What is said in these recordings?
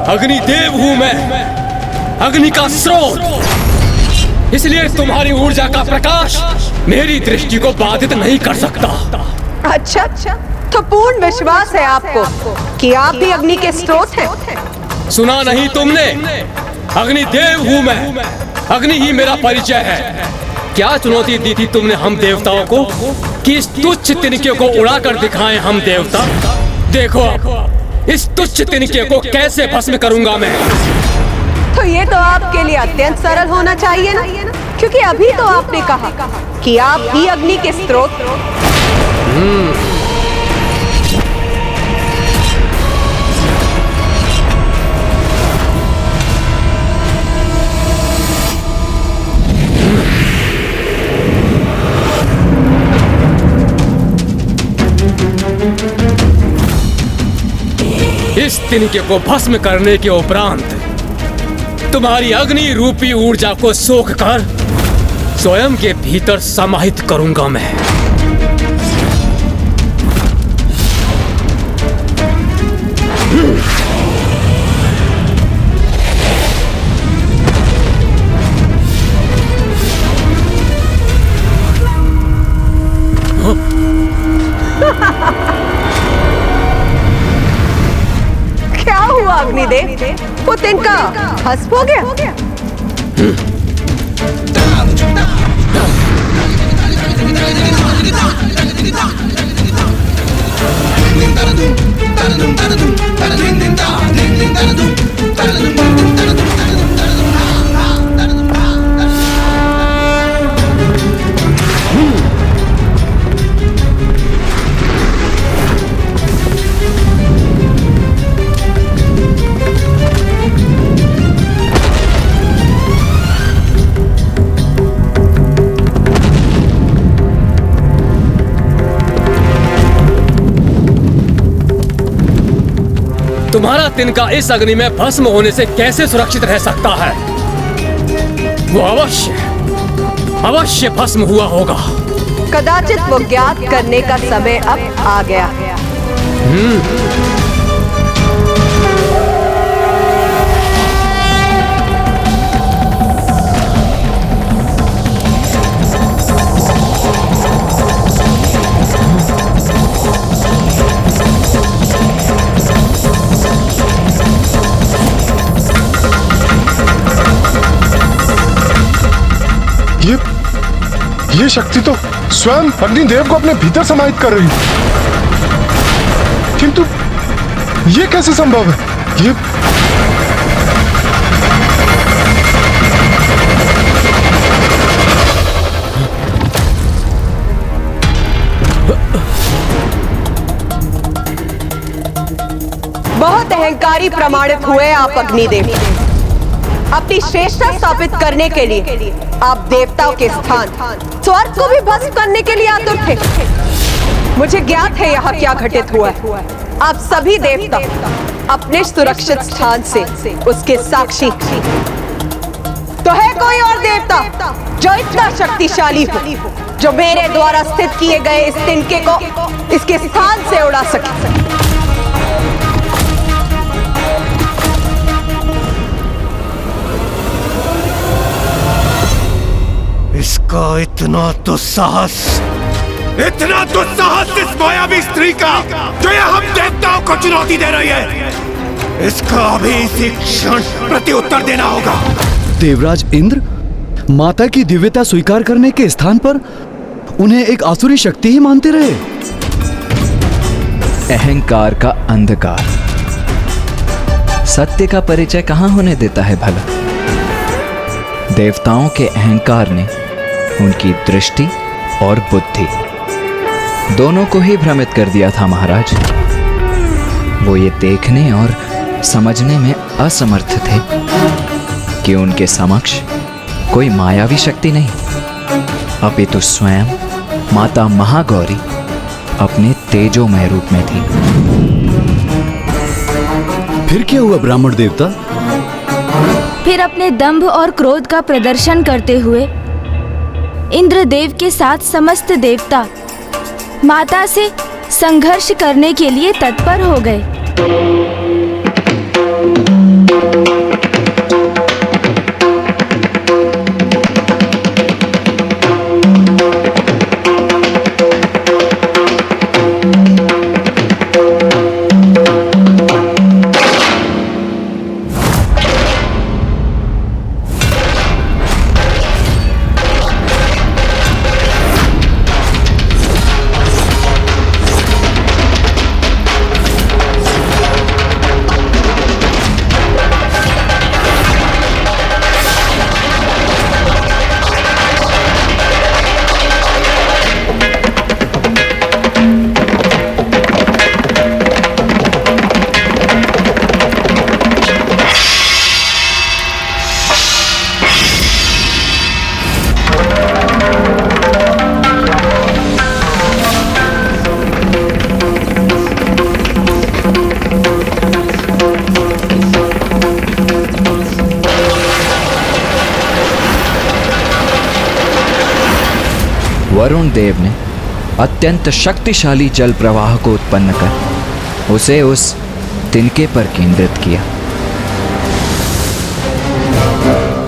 अग्निदेव हूं मैं, अग्नि का स्रोत। इसलिए तुम्हारी ऊर्जा का प्रकाश मेरी दृष्टि को बाधित नहीं कर सकता। अच्छा, तो पूर्ण विश्वास है आपको कि आप भी अग्नि के स्रोत हैं। सुना नहीं तुमने? अग्निदेव हूं मैं, अग्नि ही मेरा परिचय है। क्या चुनौती दी थी तुमने हम देवताओं को कि इस तुच्छ तिनके को उड़ा कर दिखाएं हम देवता? देखो इस तुच्छ तिनके को कैसे भस्म करूंगा मैं। तो ये तो आपके लिए अत्यंत सरल होना चाहिए ना, क्योंकि अभी तो आपने कहा कि आप ही अग्नि के स्रोत। इस तिनके को भस्म करने के उपरांत तुम्हारी अग्नि रूपी ऊर्जा को सोख कर स्वयं के भीतर समाहित करूंगा मैं। क्या हुआ अग्निदेव? वो तिनका भस्म हो गया? तुम्हारा तिनका इस अग्नि में भस्म होने से कैसे सुरक्षित रह सकता है? वो अवश्य भस्म हुआ होगा। कदाचित वो ज्ञात करने का समय अब आ गया। ये शक्ति तो स्वयं अग्निदेव को अपने भीतर समाहित कर रही है, किंतु ये कैसे संभव है? ये बहुत अहंकारी प्रमाणित हुए आप अग्निदेव। अपनी श्रेष्ठता स्थापित करने के लिए आप देवताओं के स्थान स्वर्ग को भी भस्म करने के लिए आतुर थे। मुझे ज्ञात है यहाँ क्या घटित हुआ है। आप सभी देवता अपने सुरक्षित स्थान से उसके साक्षी। तो है कोई और देवता जो इतना शक्तिशाली हो, जो मेरे द्वारा स्थित किए गए इस तिनके को इसके स्थान से उड़ा सके? इसका इतना दुस्साहस इस मायावी स्त्री का जो ये हम देवताओं को चुनौती दे रही है, इसका अभी इसी क्षण प्रत्युत्तर देना होगा। देवराज इंद्र माता की दिव्यता स्वीकार करने के स्थान पर उन्हें एक आसुरी शक्ति ही मानते रहे। अहंकार का अंधकार सत्य का परिचय कहां होने देता है भला। देवताओं के अहंकार ने उनकी दृष्टि और बुद्धि दोनों को ही भ्रमित कर दिया था महाराज। वो ये देखने और समझने में असमर्थ थे कि उनके समक्ष कोई मायावी शक्ति नहीं, अपितु स्वयं माता महागौरी अपने तेजोमय रूप में थी। फिर क्या हुआ ब्राह्मण देवता? फिर अपने दंभ और क्रोध का प्रदर्शन करते हुए इंद्रदेव के साथ समस्त देवता माता से संघर्ष करने के लिए तत्पर हो गए। वरुण देव ने अत्यंत शक्तिशाली जल प्रवाह को उत्पन्न कर उसे उस तिनके पर केंद्रित किया।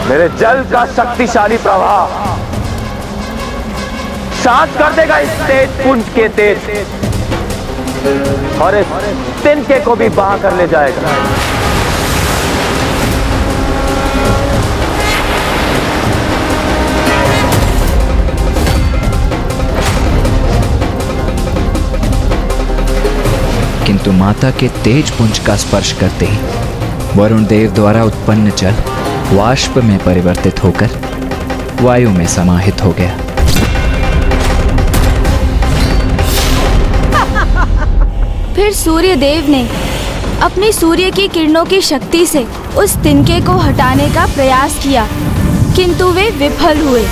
मेरे जल का शक्तिशाली प्रवाह शांत कर देगा इस तेज पुंज के तेज और इस तिनके को भी बहा कर ले जाएगा। किंतु माता के तेज पुंज का स्पर्श करते ही वरुण देव द्वारा उत्पन्न जल वाष्प में परिवर्तित होकर वायु में समाहित हो गया। फिर सूर्य देव ने अपनी सूर्य की किरणों की शक्ति से उस तिनके को हटाने का प्रयास किया, किंतु वे विफल हुए।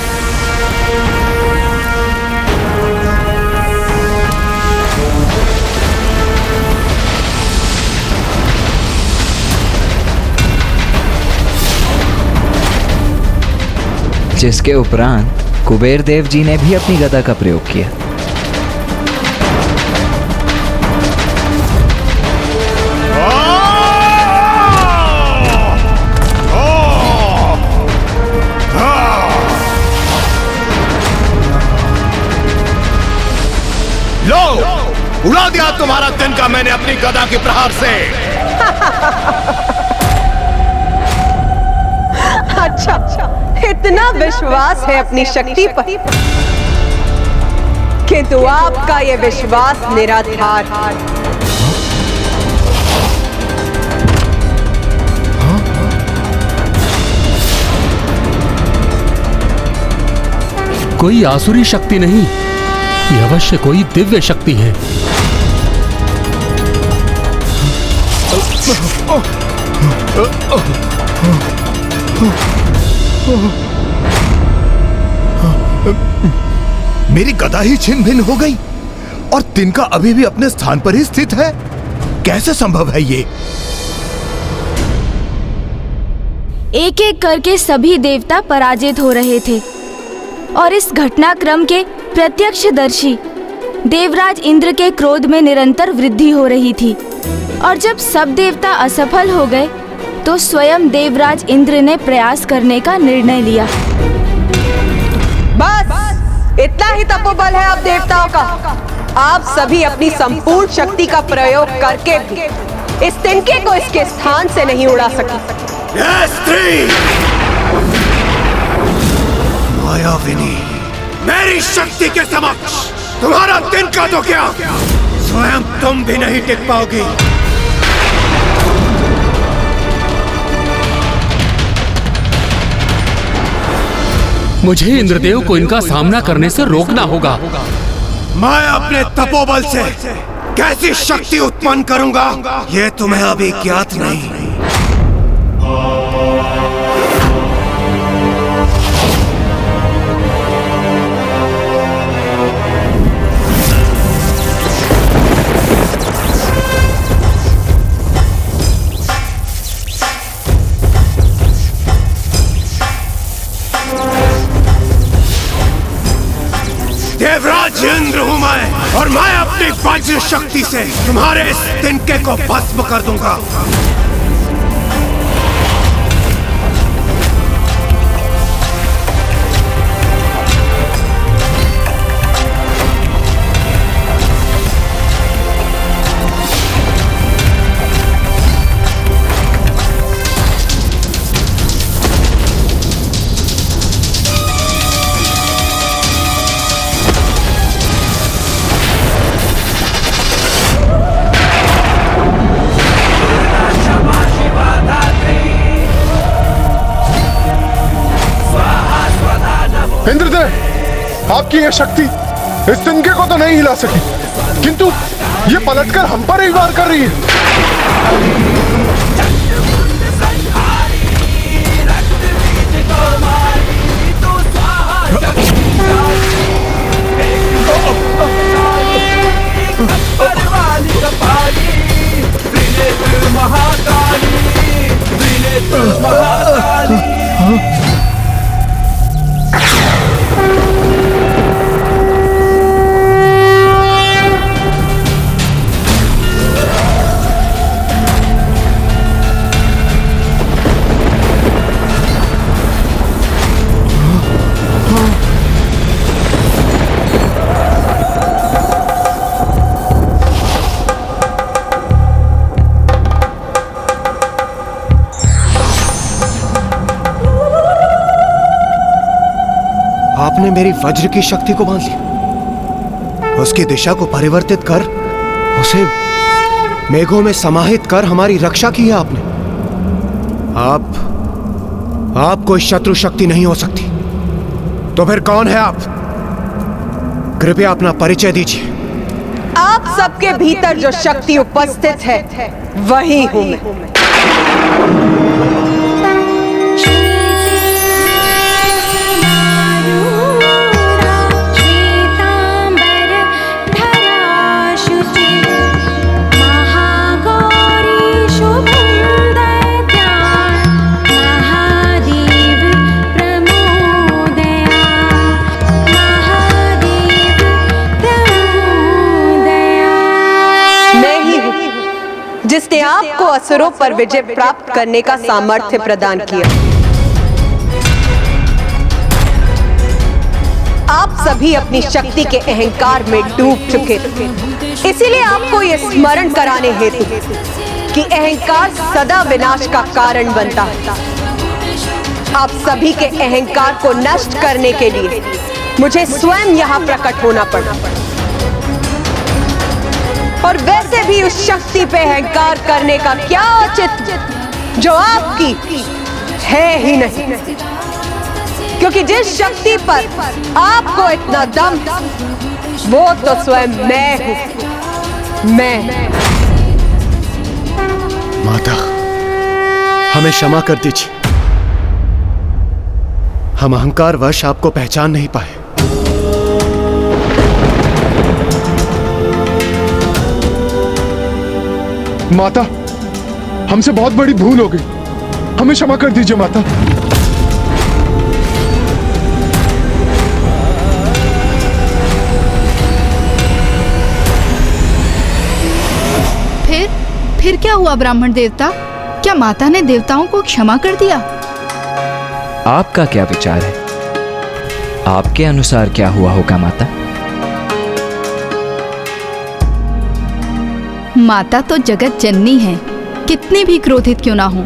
जिसके उपरांत कुबेर देव जी ने भी अपनी गदा का प्रयोग किया। लो, उड़ा दिया तुम्हारा तिनका मैंने अपनी गदा के प्रहार से। अच्छा, इतना विश्वास है अपनी शक्ति पर, किंतु आपका यह विश्वास निराधार। कोई आसुरी शक्ति नहीं, यह अवश्य कोई दिव्य शक्ति है। मेरी गदा ही छिन्न भिन्न हो गई और तिनका अभी भी अपने स्थान पर ही स्थित है। कैसे संभव है ये? एक एक करके सभी देवता पराजित हो रहे थे और इस घटनाक्रम के प्रत्यक्षदर्शी देवराज इंद्र के क्रोध में निरंतर वृद्धि हो रही थी। और जब सब देवता असफल हो गए तो स्वयं देवराज इंद्र ने प्रयास करने का निर्णय लिया। बस इतना ही तपोबल है आप देवताओं का। आप सभी अपनी संपूर्ण शक्ति का प्रयोग करके भी इस तिनके को इसके स्थान से नहीं उड़ा सकी। स्त्री मायाविनी, मेरी शक्ति के समक्ष तुम्हारा तिनका तो क्या, स्वयं तुम भी नहीं टिक पाओगी। मुझे इंद्रदेव को इनका सामना करने से रोकना होगा। मैं अपने तपोबल से कैसी शक्ति उत्पन्न करूंगा ये तुम्हें अभी ज्ञात नहीं। देवराज इंद्र हूं मैं और मैं अपनी वज्र शक्ति से तुम्हारे इस तिनके को भस्म कर दूंगा। इंद्रदेव, आपकी यह शक्ति इस तिनके को तो नहीं हिला सकी, किंतु ये पलटकर हम पर ही वार कर रही है। आपने मेरी वज्र की शक्ति को बांध लिया, उसकी दिशा को परिवर्तित कर उसे मेघों में समाहित कर हमारी रक्षा की है आपने। आप कोई शत्रु शक्ति नहीं हो सकती। तो फिर कौन है आप? कृपया अपना परिचय दीजिए। आप सबके भीतर जो शक्ति उपस्थित है वही हूं मैं। जिसने आपको असुरों पर विजय प्राप्त करने का सामर्थ्य प्रदान किया। आप सभी अपनी शक्ति के अहंकार में डूब चुके थे, इसीलिए आपको यह स्मरण कराने हेतु कि अहंकार सदा विनाश का कारण बनता है। आप सभी के अहंकार को नष्ट करने के लिए मुझे स्वयं यहाँ प्रकट होना पड़ा। और वैसे भी उस शक्ति पे अहंकार करने का क्या औचित्य जो आपकी है ही नहीं, क्योंकि जिस शक्ति पर आपको इतना दम वो तो स्वयं मैं हूं। मैं। माता, हमें क्षमा कर दीजिए, हम अहंकारवश आपको पहचान नहीं पाए। माता, हमसे बहुत बड़ी भूल हो गई, हमें क्षमा कर दीजिए माता। फिर क्या हुआ ब्राह्मण देवता? क्या माता ने देवताओं को क्षमा कर दिया? आपका क्या विचार है? आपके अनुसार क्या हुआ होगा माता? माता तो जगत जननी है, कितनी भी क्रोधित क्यों ना हो,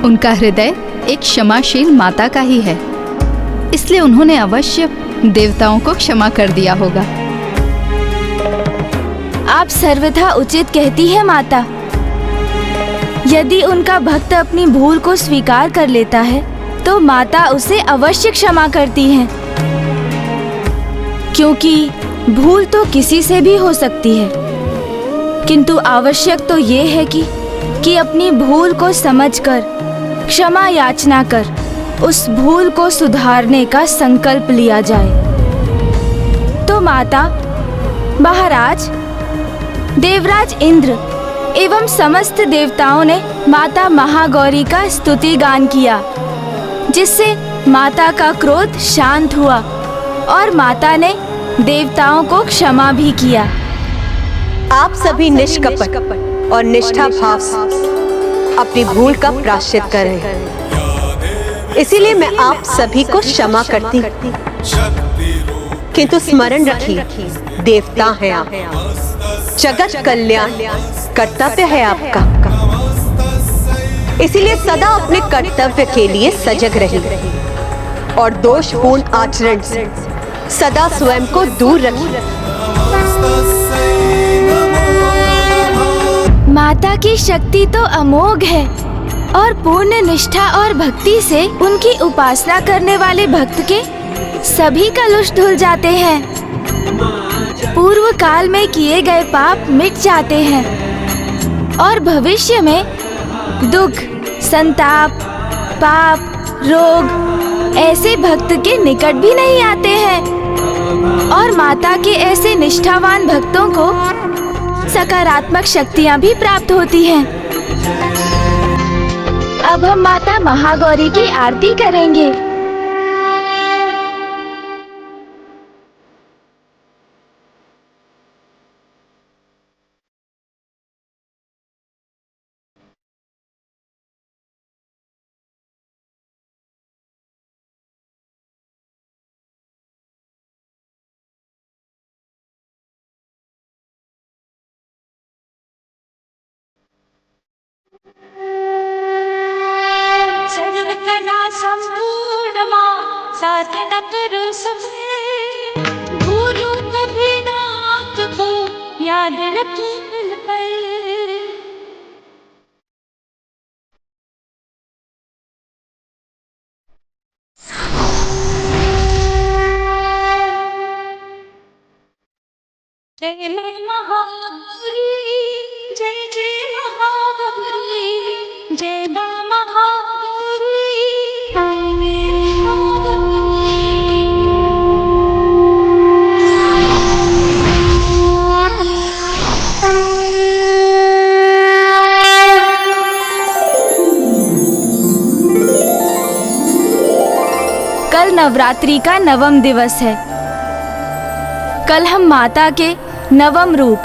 उनका हृदय एक क्षमाशील माता का ही है, इसलिए उन्होंने अवश्य देवताओं को क्षमा कर दिया होगा। आप सर्वथा उचित कहती है माता। यदि उनका भक्त अपनी भूल को स्वीकार कर लेता है तो माता उसे अवश्य क्षमा करती हैं, क्योंकि भूल तो किसी से भी हो सकती है, किंतु आवश्यक तो ये है कि अपनी भूल को समझकर क्षमा याचना कर उस भूल को सुधारने का संकल्प लिया जाए। तो माता, महाराज, देवराज इंद्र एवं समस्त देवताओं ने माता महागौरी का स्तुति गान किया, जिससे माता का क्रोध शांत हुआ और माता ने देवताओं को क्षमा भी किया। आप सभी निष्कपट और निष्ठा भाव से अपनी भूल का प्रायश्चित कर रहे हैं, इसीलिए मैं आप सभी को क्षमा करती। किंतु स्मरण रखिए, देवता हैं आप, जगत कल्याण कर्तव्य है आपका, इसीलिए सदा अपने कर्तव्य के लिए सजग रहिए और दोषपूर्ण आचरण से सदा स्वयं को दूर रखिए। माता की शक्ति तो अमोघ है और पूर्ण निष्ठा और भक्ति से उनकी उपासना करने वाले भक्त के सभी कलुष धुल जाते हैं। पूर्व काल में किए गए पाप मिट जाते हैं और भविष्य में दुख, संताप, पाप, रोग ऐसे भक्त के निकट भी नहीं आते हैं और माता के ऐसे निष्ठावान भक्तों को सकारात्मक शक्तियां भी प्राप्त होती हैं। अब हम माता महागौरी की आरती करेंगे। संपूर्ण मां साधना करो सब याद रखी पर। जय महागौरी, जय जय महागौरी, जय महागौरी। कल नवरात्रि का नवम दिवस है। कल हम माता के नवम रूप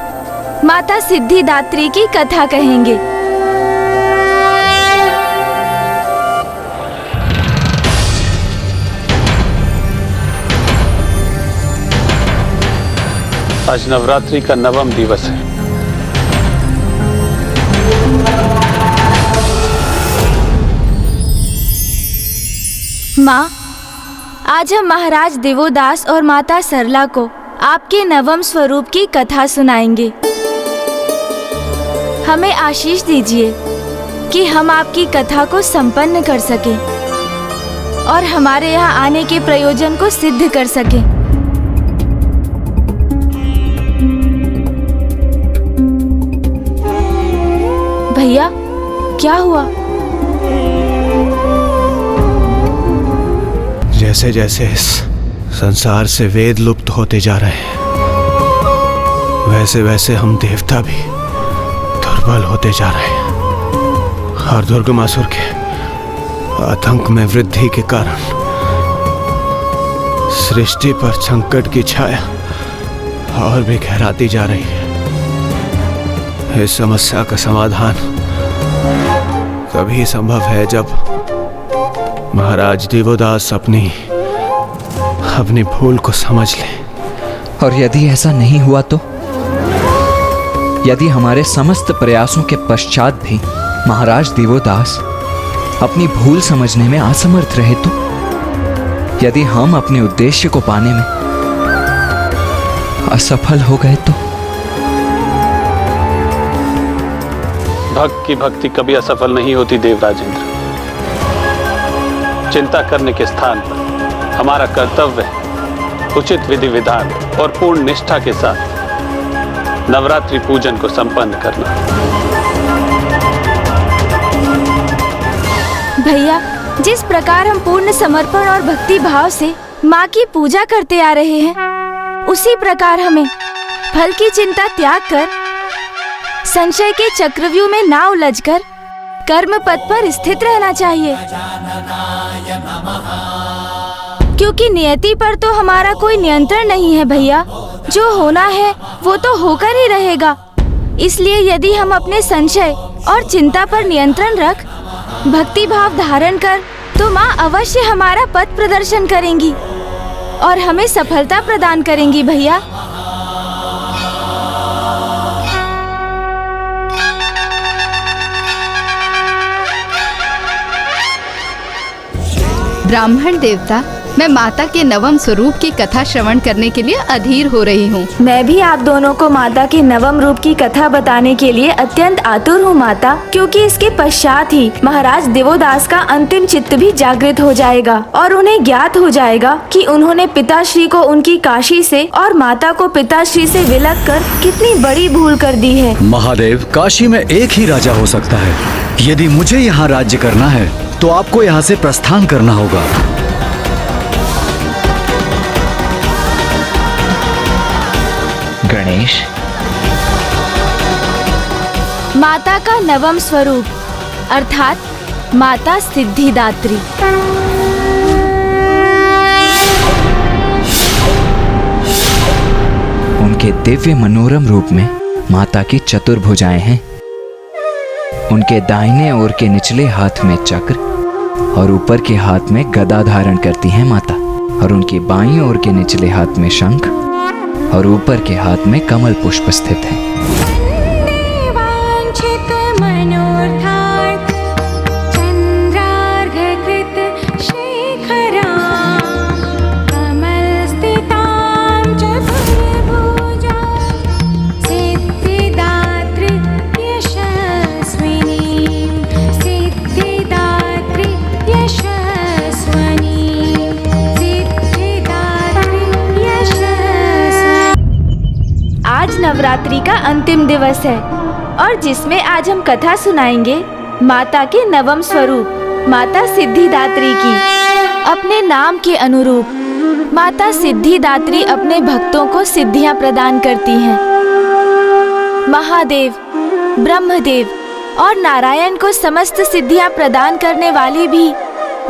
माता सिद्धिदात्री की कथा कहेंगे। आज नवरात्रि का नवम दिवस है। माँ, आज हम महाराज देवोदास और माता सरला को आपके नवम स्वरूप की कथा सुनाएंगे। हमें आशीष दीजिए कि हम आपकी कथा को संपन्न कर सकें और हमारे यहाँ आने के प्रयोजन को सिद्ध कर सकें। भैया, क्या हुआ? जैसे जैसे इस संसार से वेद लुप्त होते जा रहे हैं, वैसे वैसे हम देवता भी दुर्बल होते जा रहे हैं। और दुर्गमासुर के आतंक में वृद्धि के कारण सृष्टि पर संकट की छाया और भी गहराती जा रही है। इस समस्या का समाधान तभी संभव है जब महाराज देवोदास अपनी भूल को समझ लें। और यदि ऐसा नहीं हुआ तो? यदि हमारे समस्त प्रयासों के पश्चात भी महाराज देवोदास अपनी भूल समझने में असमर्थ रहे तो? यदि हम अपने उद्देश्य को पाने में असफल हो गए तो? भक्त की भक्ति कभी असफल नहीं होती देवराज इंद्र। चिंता करने के स्थान पर हमारा कर्तव्य है उचित विधि विधान और पूर्ण निष्ठा के साथ नवरात्रि पूजन को संपन्न करना। भैया, जिस प्रकार हम पूर्ण समर्पण और भक्ति भाव से माँ की पूजा करते आ रहे हैं, उसी प्रकार हमें फल की चिंता त्याग कर संशय के चक्रव्यूह में ना उलझकर कर्म पथ पर स्थित रहना चाहिए। क्योंकि नियति पर तो हमारा कोई नियंत्रण नहीं है भैया। जो होना है वो तो होकर ही रहेगा। इसलिए यदि हम अपने संशय और चिंता पर नियंत्रण रख भक्ति भाव धारण कर, तो माँ अवश्य हमारा पथ प्रदर्शन करेंगी और हमें सफलता प्रदान करेंगी भैया। ब्राह्मण देवता, मैं माता के नवम स्वरूप की कथा श्रवण करने के लिए अधीर हो रही हूँ। मैं भी आप दोनों को माता के नवम रूप की कथा बताने के लिए अत्यंत आतुर हूँ माता, क्योंकि इसके पश्चात ही महाराज देवोदास का अंतिम चित्त भी जागृत हो जाएगा और उन्हें ज्ञात हो जाएगा कि उन्होंने पिताश्री को उनकी काशी से और माता को पिताश्री से विलग कर कितनी बड़ी भूल कर दी है। महादेव, काशी में एक ही राजा हो सकता है। यदि मुझे यहाँ राज्य करना है तो आपको यहाँ से प्रस्थान करना होगा। गणेश, माता का नवम स्वरूप अर्थात माता सिद्धिदात्री। उनके दिव्य मनोरम रूप में माता की चतुर्भुजाएं हैं। उनके दाहिने ओर के निचले हाथ में चक्र और ऊपर के हाथ में गदा धारण करती हैं माता, और उनकी बाईं ओर के निचले हाथ में शंख और ऊपर के हाथ में कमल पुष्प स्थित है। नवरात्रि का अंतिम दिवस है और जिसमें आज हम कथा सुनाएंगे माता के नवम स्वरूप माता सिद्धिदात्री की। अपने नाम के अनुरूप माता सिद्धिदात्री अपने भक्तों को सिद्धियां प्रदान करती हैं। महादेव, ब्रह्मदेव और नारायण को समस्त सिद्धियां प्रदान करने वाली भी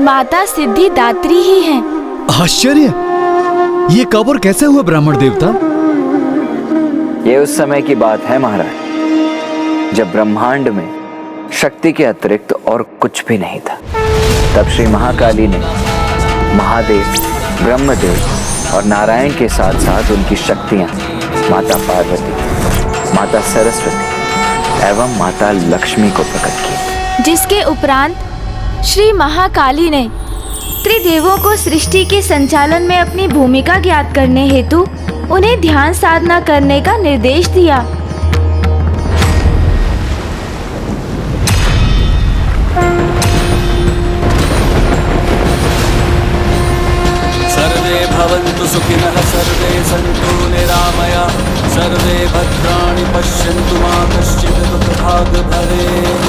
माता सिद्धिदात्री ही हैं। आश्चर्य! ये कब और कैसे हुआ ब्राह्मण देवता? ये उस समय की बात है महाराज, जब ब्रह्मांड में शक्ति के अतिरिक्त और कुछ भी नहीं था। तब श्री महाकाली ने महादेव, ब्रह्मदेव और नारायण के साथ साथ उनकी शक्तियां माता पार्वती, माता सरस्वती एवं माता लक्ष्मी को प्रकट की। जिसके उपरांत श्री महाकाली ने त्रिदेवों को सृष्टि के संचालन में अपनी भूमिका ज्ञात करने हेतु उन्हें ध्यान साधना करने का निर्देश दिया। सर्वे भवन्तु सुखिनः, सर्वे सन्तु निरामया, सर्वे भद्राणि पश्यन्तु मा कश्चित् दुःखभाग् भवेत्।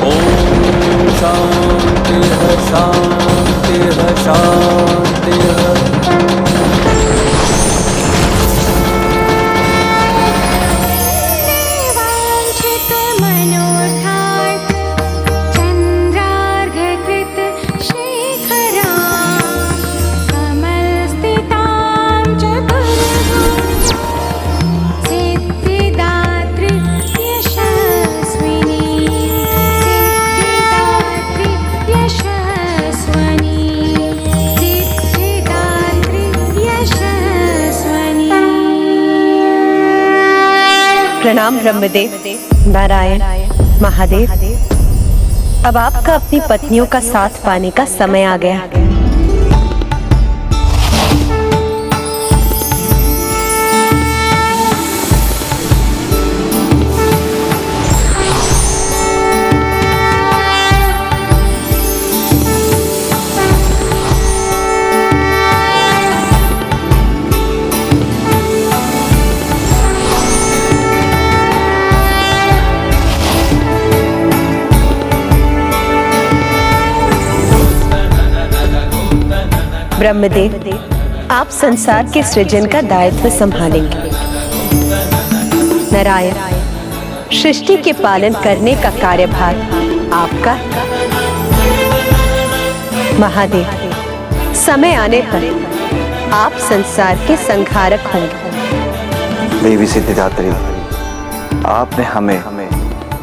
ओम शांतिः शांतिः शांतिः। प्रणाम ब्रह्मदेव, नारायण, महादेव। अब आपका अपनी पत्नियों का साथ पाने का समय आ गया। ब्रह्मदेव, आप संसार के सृजन का दायित्व संभालेंगे। नारायण, सृष्टि के पालन करने का कार्यभार आपका। महादेव, समय आने पर आप संसार के संहारक होंगे। देवी सिद्धिदात्री, आपने हमें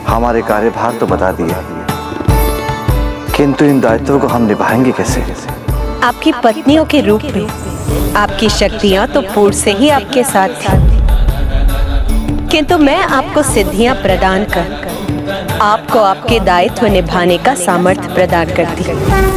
हमारे कार्यभार तो बता दिया, किंतु इन दायित्वों को हम निभाएंगे कैसे? आपकी पत्नियों के रूप में आपकी शक्तियां तो पूर्व से ही आपके साथ थी, किंतु मैं आपको सिद्धियां प्रदान कर आपको आपके दायित्व निभाने का सामर्थ्य प्रदान करती हूँ।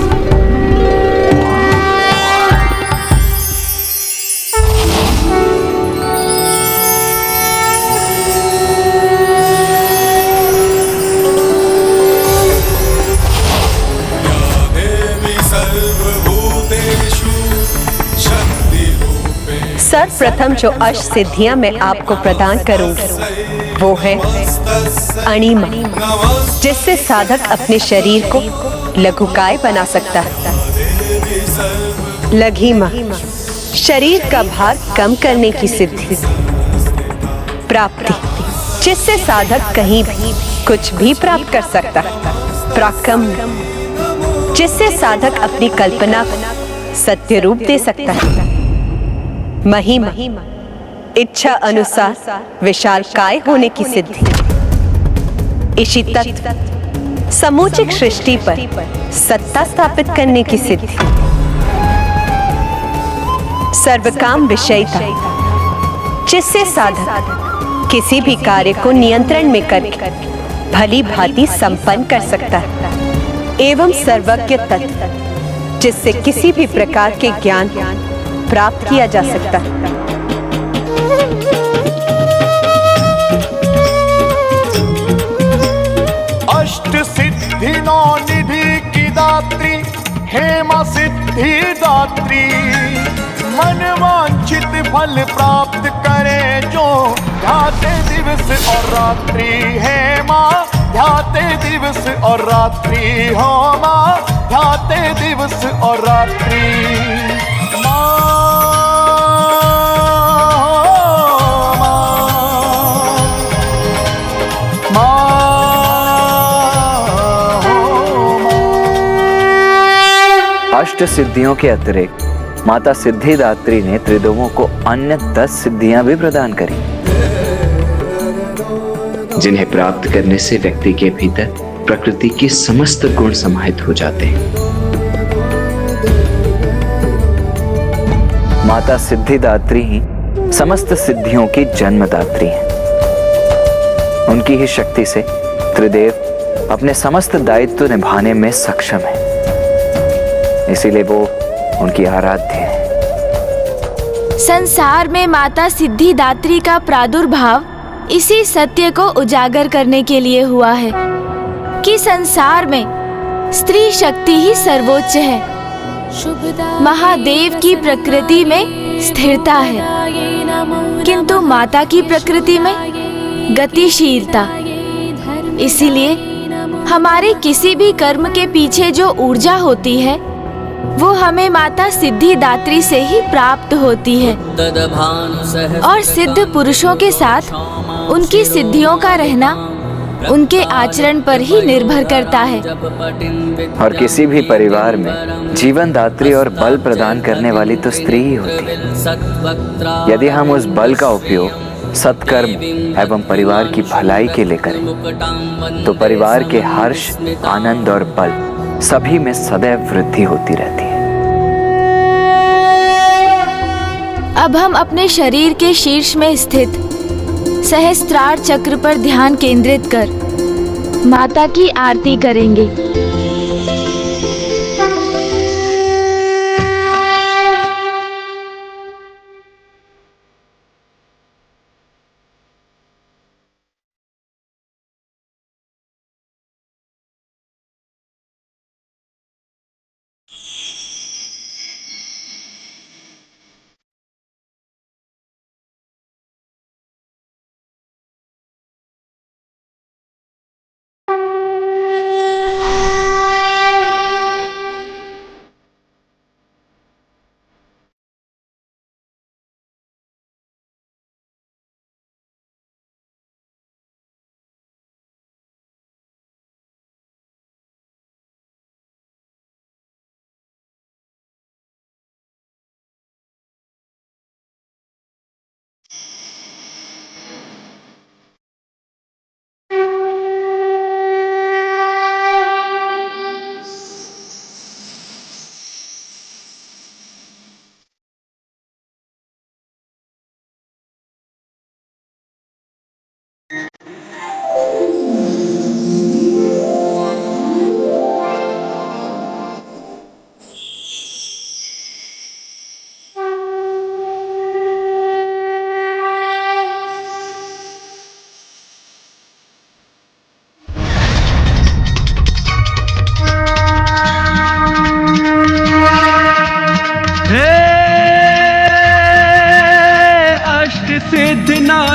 सर्वप्रथम जो अष्ट सिद्धियां मैं आपको प्रदान करूंगी वो है अणिमा, जिससे साधक अपने शरीर को लघुकाय बना सकता है। लघिमा, शरीर का भार कम करने की सिद्धि। प्राप्ति, जिससे साधक कहीं भी कुछ भी प्राप्त कर सकता है। प्राकम, जिससे साधक अपनी कल्पना को सत्य रूप दे सकता है। महिमा, इच्छा अनुसार विशाल काय होने की सिद्धि। इसी तत्व, समूचिक सृष्टि पर सत्ता स्थापित करने की सिद्धि। सर्वकाम विषयता, जिससे साधक किसी भी कार्य को नियंत्रण में करके भली भांति संपन्न कर सकता है। एवं सर्वज्ञ तत्व, जिससे किसी भी प्रकार के ज्ञान प्राप्त किया जा सकता है। अष्ट सिद्धि नौ निधि की दात्री, हे मां सिद्धिदात्री, मन वांछित फल प्राप्त करे जो ध्याते दिवस और रात्रि। हे मां ध्याते दिवस और रात्रि, हो मां ध्याते दिवस और रात्रि। अष्ट सिद्धियों के अतिरिक्त माता सिद्धिदात्री ने त्रिदेवों को अन्य 10 सिद्धियां भी प्रदान करी, जिन्हें प्राप्त करने से व्यक्ति के भीतर प्रकृति के समस्त गुण समाहित हो जाते हैं। माता सिद्धिदात्री ही समस्त सिद्धियों की जन्मदात्री हैं। उनकी ही शक्ति से त्रिदेव अपने समस्त दायित्व निभाने में सक्षम है, इसीलिए वो उनकी आराध्य है। संसार में माता सिद्धिदात्री का प्रादुर्भाव इसी सत्य को उजागर करने के लिए हुआ है कि संसार में स्त्री शक्ति ही सर्वोच्च है। महादेव की प्रकृति में स्थिरता है, किंतु माता की प्रकृति में गतिशीलता। इसीलिए हमारे किसी भी कर्म के पीछे जो ऊर्जा होती है वो हमें माता सिद्धिदात्री से ही प्राप्त होती है। और सिद्ध पुरुषों के साथ उनकी सिद्धियों का रहना उनके आचरण पर ही निर्भर करता है। और किसी भी परिवार में जीवन दात्री और बल प्रदान करने वाली तो स्त्री ही होती है। यदि हम उस बल का उपयोग सत्कर्म एवं परिवार की भलाई के लिए करें तो परिवार के हर्ष, आनंद और बल सभी में सदैव वृद्धि होती रहती है। अब हम अपने शरीर के शीर्ष में स्थित सहस्त्रार चक्र पर ध्यान केंद्रित कर माता की आरती करेंगे।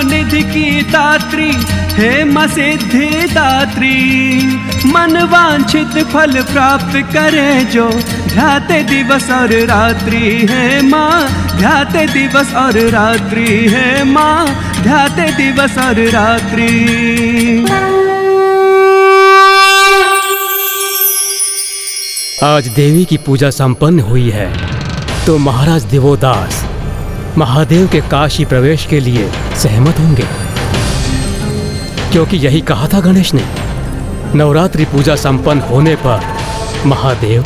निधि की दात्री, हे मां सिद्धिदात्री, मन वांछित फल प्राप्त करे जो ध्याते दिवस और रात्रि। हे मां ध्याते दिवस और रात्रि, हे मां ध्याते दिवस और रात्रि। आज देवी की पूजा संपन्न हुई है तो महाराज देवोदास महादेव के काशी प्रवेश के लिए सहमत होंगे, क्योंकि यही कहा था गणेश ने। नवरात्रि पूजा संपन्न होने पर महादेव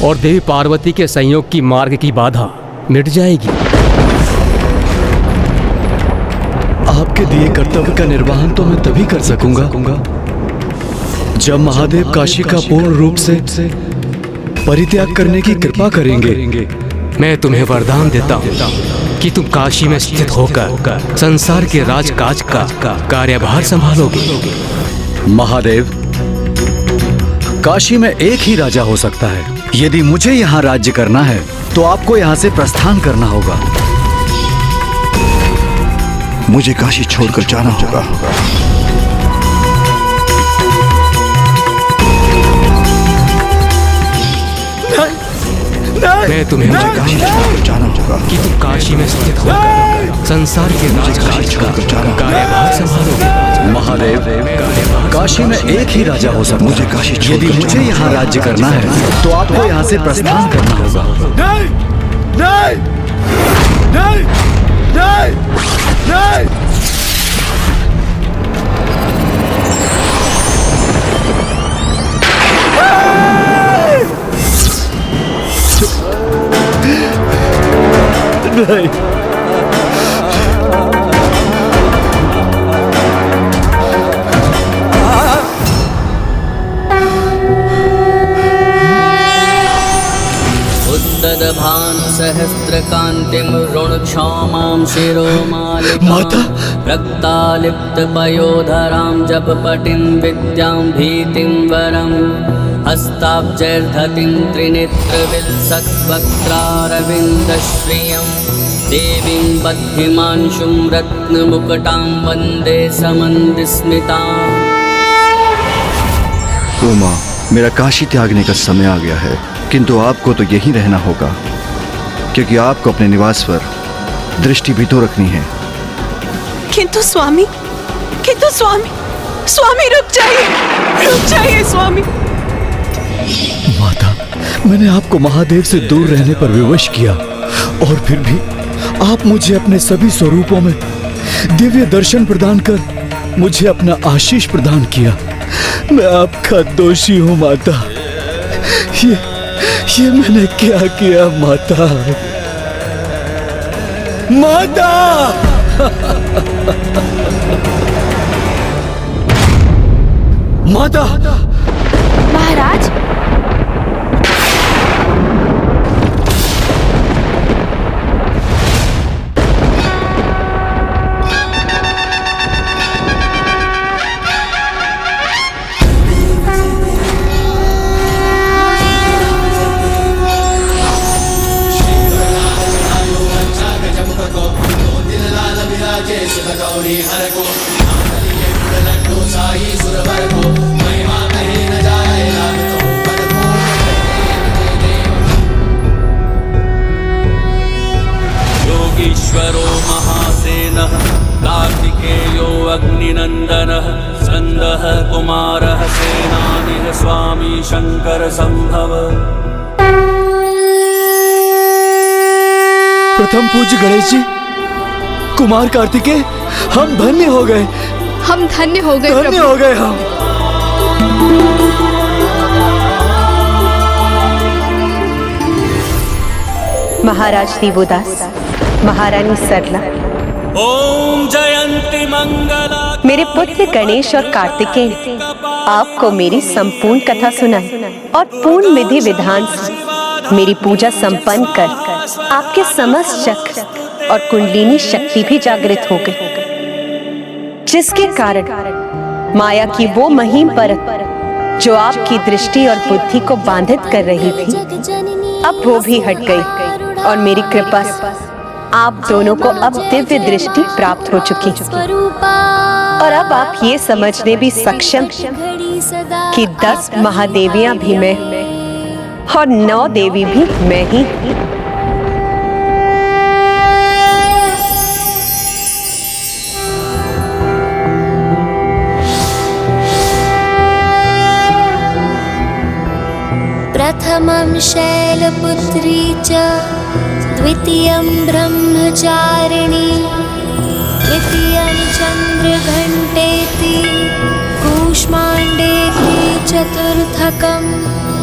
और देवी पार्वती के संयोग की मार्ग की बाधा मिट जाएगी। आपके दिए कर्तव्य का निर्वहन तो मैं तभी कर सकूंगा जब महादेव काशी का पूर्ण रूप से परित्याग करने की कृपा करेंगे। मैं तुम्हें वरदान देता हूँ कि तुम काशी में स्थित होकर संसार के राजकाज का कार्यभार संभालोगे। महादेव, काशी में एक ही राजा हो सकता है। यदि मुझे यहाँ राज्य करना है तो आपको यहाँ से प्रस्थान करना होगा। मुझे काशी छोड़कर जाना होगा। मैं तुम्हें काशी छोड़कर जाना होगा कि तुम काशी में स्थित हो संसार के राजकाज का कार्यभार संभालोगे। महादेव, काशी में एक ही राजा हो सकता है। मुझे काशी यदि मुझे यहाँ राज्य करना है तो आपको यहाँ से प्रस्थान करना होगा। नहीं नहीं नहीं नहीं नहीं। नहीं। उद्दभानु सहस्त्रकान्तिं ऋणक्षौमां शिरोमालिकां रक्तालिप्तपयोधरां जपपटिं विद्यां भीतिं वरम् हस्ताब्जैर्धतिं त्रिनेत्रविलसद्वक्त्रारविन्दश्रियं देवीं बद्धिमांशुं रत्नमुकुटां वन्दे समन्दिस्मिताम्। उमा, मेरा काशी त्यागने का समय आ गया है, किंतु आपको तो यहीं रहना होगा, क्योंकि आपको अपने निवास पर दृष्टि भी तो रखनी है। किंतु स्वामी स्वामी रुक जाइए स्वामी। माता, मैंने आपको महादेव से दूर रहने पर विवश किया और फिर भी आप मुझे अपने सभी स्वरूपों में दिव्य दर्शन प्रदान कर मुझे अपना आशीष प्रदान किया। मैं आपका दोषी हूँ माता। ये मैंने क्या किया माता? माता! माता! महाराज, योगीश्वरो महासेनः कार्तिकेयो अग्निनन्दनः स्कन्दः कुमारः सेनानिः स्वामी शंकर संभव। प्रथम पूज्य गणेश जी, कुमार कार्तिकेय, हम धन्य हो गए। हम धन्य हो गए, धन्य हो गए हम। महाराज दिवोदास, महारानी सरला, ओम जयंती मंगला। मेरे पुत्र गणेश और कार्तिकेय ने आपको मेरी संपूर्ण कथा सुनाई और पूर्ण विधि विधान से मेरी पूजा संपन्न कर आपके समस्त चक्र और कुंडलिनी शक्ति भी जागृत हो गई, जिसके कारण माया की वो महीन परत जो आपकी दृष्टि और बुद्धि को बाधित कर रही थी, अब वो भी हट गई और मेरी कृपा से आप दोनों को अब दिव्य दृष्टि प्राप्त हो चुकी है। और अब आप ये समझने भी सक्षम हैं कि 10 महादेवियां भी मैं और 9 देवी भी मैं ही। प्रथमं शैलपुत्री च द्वितीयं ब्रह्मचारिणी तृतीयं चन्द्रघण्टेति कूष्माण्डेति चतुर्थकं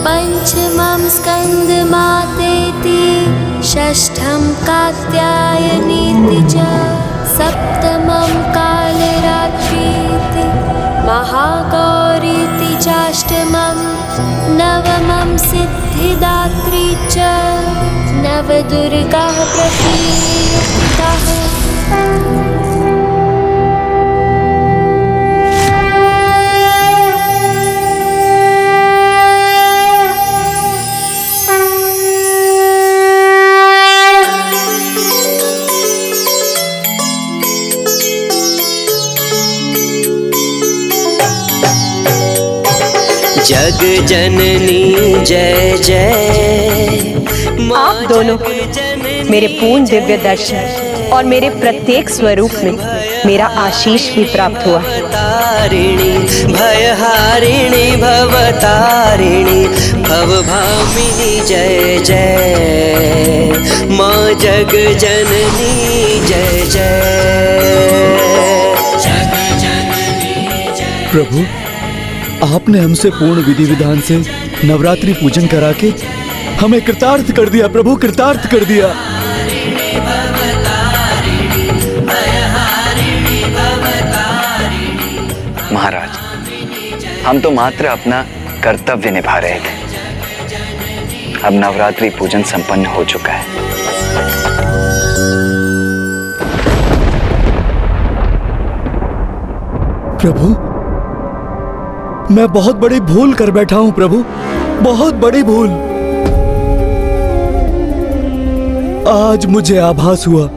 पंचमं स्कन्दमातेति षष्ठं कात्यायनीति च सप्तमं कालरात्रीति महागौरीति चाष्टमं नवमं सिद्धिदात्री च नवदुर्गाः प्रकीर्तिताः। जग जननी जय जय। आप दोनों मेरे पूर्ण दिव्य दर्शन और मेरे प्रत्येक स्वरूप में मेरा आशीष भी प्राप्त हुआ। तारिणी भयहारिणी भवतारिणी भवभामिनी जय जय। माँ जग जननी जय जय। प्रभु, आपने हमसे पूर्ण विधि विधान से नवरात्रि पूजन करा के हमें कृतार्थ कर दिया। प्रभु, कृतार्थ कर दिया। महाराज, हम तो मात्र अपना कर्तव्य निभा रहे थे। अब नवरात्रि पूजन संपन्न हो चुका है। प्रभु, मैं बहुत बड़ी भूल कर बैठा हूं प्रभु, बहुत बड़ी भूल। आज मुझे आभास हुआ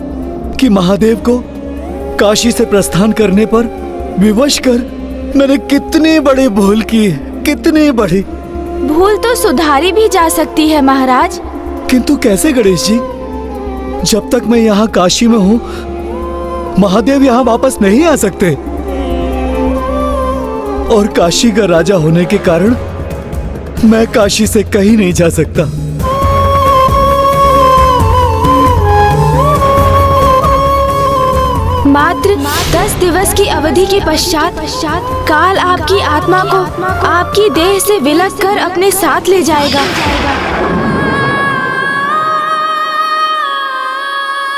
कि महादेव को काशी से प्रस्थान करने पर विवश कर मैंने कितनी बड़ी भूल की है, कितनी बड़ी। भूल तो सुधारी भी जा सकती है महाराज। किंतु कैसे गणेश जी? जब तक मैं यहाँ काशी में हूँ, महादेव यहाँ वापस नहीं आ सकते। और काशी का राजा होने के कारण मैं काशी से कहीं नहीं जा सकता। मात्र 10 दिवस की अवधि के पश्चात काल आपकी आत्मा को आपकी देह से विलग कर अपने साथ ले जाएगा।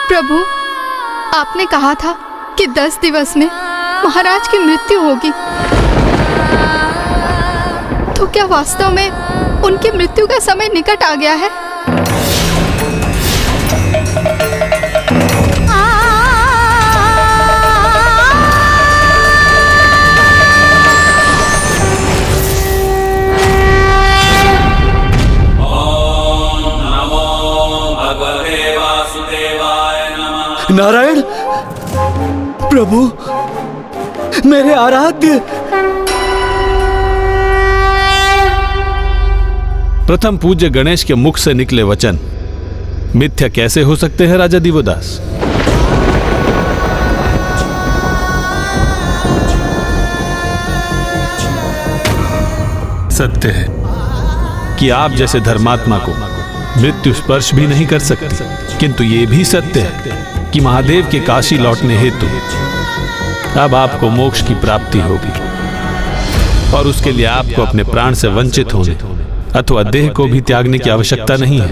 प्रभु, आपने कहा था कि 10 दिवस में महाराज की मृत्यु होगी, तो क्या वास्तव में उनकी मृत्यु का समय निकट आ गया है? नारायण प्रभु, मेरे आराध्य। प्रथम पूज्य गणेश के मुख से निकले वचन मिथ्या कैसे हो सकते हैं राजा दिवोदास? सत्य है कि आप जैसे धर्मात्मा को मृत्यु स्पर्श भी नहीं कर सकती, किंतु ये भी सत्य है कि महादेव के काशी लौटने हेतु अब आपको मोक्ष की प्राप्ति होगी और उसके लिए आपको अपने प्राण से वंचित होने अथवा देह को भी त्यागने की आवश्यकता नहीं है।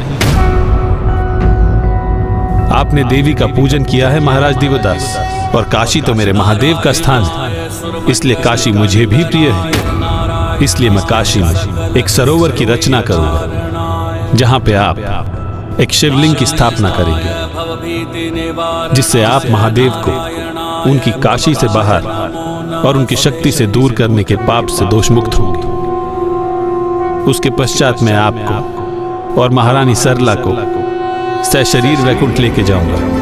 आपने देवी का पूजन किया है महाराज दिवोदास, और काशी तो मेरे महादेव का स्थान है, इसलिए काशी मुझे भी प्रिय है। इसलिए मैं काशी में एक सरोवर की रचना करूंगा, जहां पे आप एक शिवलिंग की स्थापना करेंगे, जिससे आप महादेव को उनकी काशी से बाहर और उनकी शक्ति से दूर करने के पाप से दोष मुक्त होंगे। उसके पश्चात मैं आपको और महारानी सरला को सशरीर वैकुंठ लेके जाऊंगा।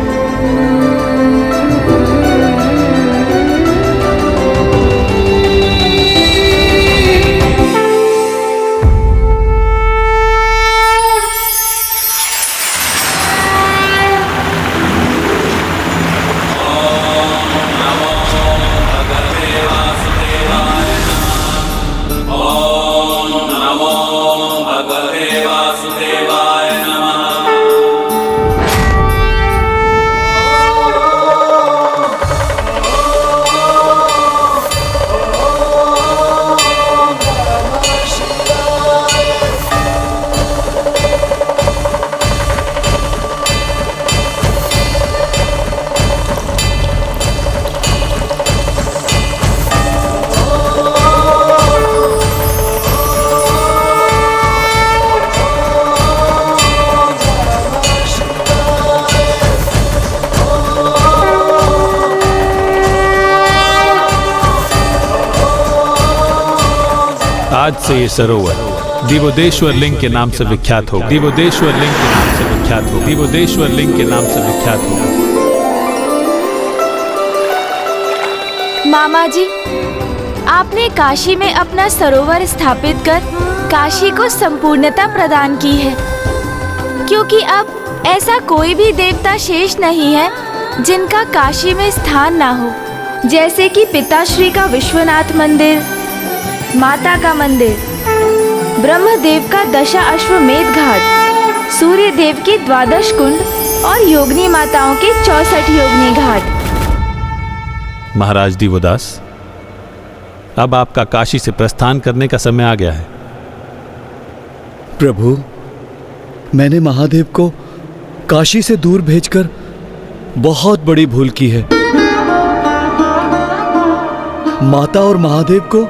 आज से ये सरोवर दिवोदेश्वर लिंग के नाम से विख्यात हो, दिवोदेश्वर लिंग के नाम से विख्यात हो, दिवोदेश्वर लिंग के नाम से विख्यात हो। मामा जी, आपने काशी में अपना सरोवर स्थापित कर काशी को संपूर्णता प्रदान की है, क्योंकि अब ऐसा कोई भी देवता शेष नहीं है जिनका काशी में स्थान ना हो। जैसे कि पिताश्री का विश्वनाथ मंदिर, माता का मंदिर, ब्रह्मदेव का दशा अश्वमेध घाट, सूर्य देव के 12 कुंड और योगिनी माताओं के 64 योगिनी घाट। महाराज दिवोदास, अब आपका काशी से प्रस्थान करने का समय आ गया है। प्रभु, मैंने महादेव को काशी से दूर भेजकर बहुत बड़ी भूल की है। माता और महादेव को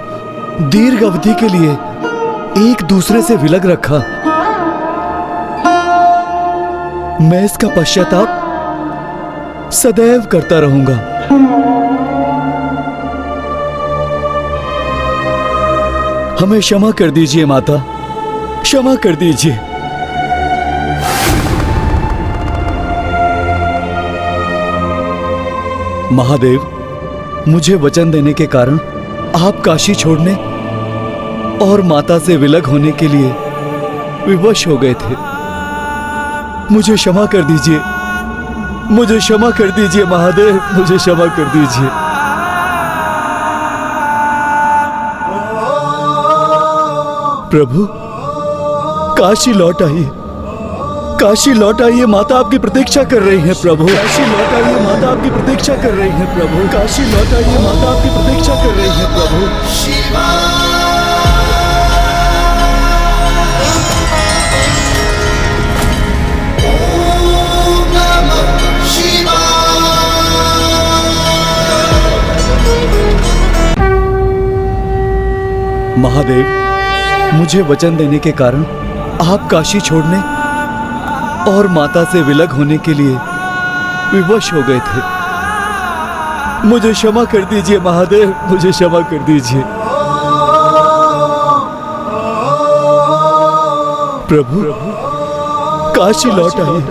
दीर्घ अवधि के लिए एक दूसरे से विलग रखा। मैं इसका पश्चाताप सदैव करता रहूंगा। हमें क्षमा कर दीजिए माता, क्षमा कर दीजिए। महादेव, मुझे वचन देने के कारण आप काशी छोड़ने और माता से विलग होने के लिए विवश हो गए थे। मुझे क्षमा कर दीजिए, मुझे क्षमा कर दीजिए महादेव, मुझे क्षमा कर दीजिए। प्रभु, काशी लौट आइए, काशी लौट आइए, माता आपकी प्रतीक्षा कर रही है। प्रभु, काशी लौट आइए, माता आपकी प्रतीक्षा कर रही है। प्रभु, काशी लौट आइए, माता आपकी प्रतीक्षा कर रही है। प्रभु, महादेव, मुझे वचन देने के कारण आप काशी छोड़ने और माता से विलग होने के लिए विवश हो गए थे। मुझे क्षमा कर दीजिए महादेव, मुझे क्षमा कर दीजिए। प्रभु, काशी लौट आइए,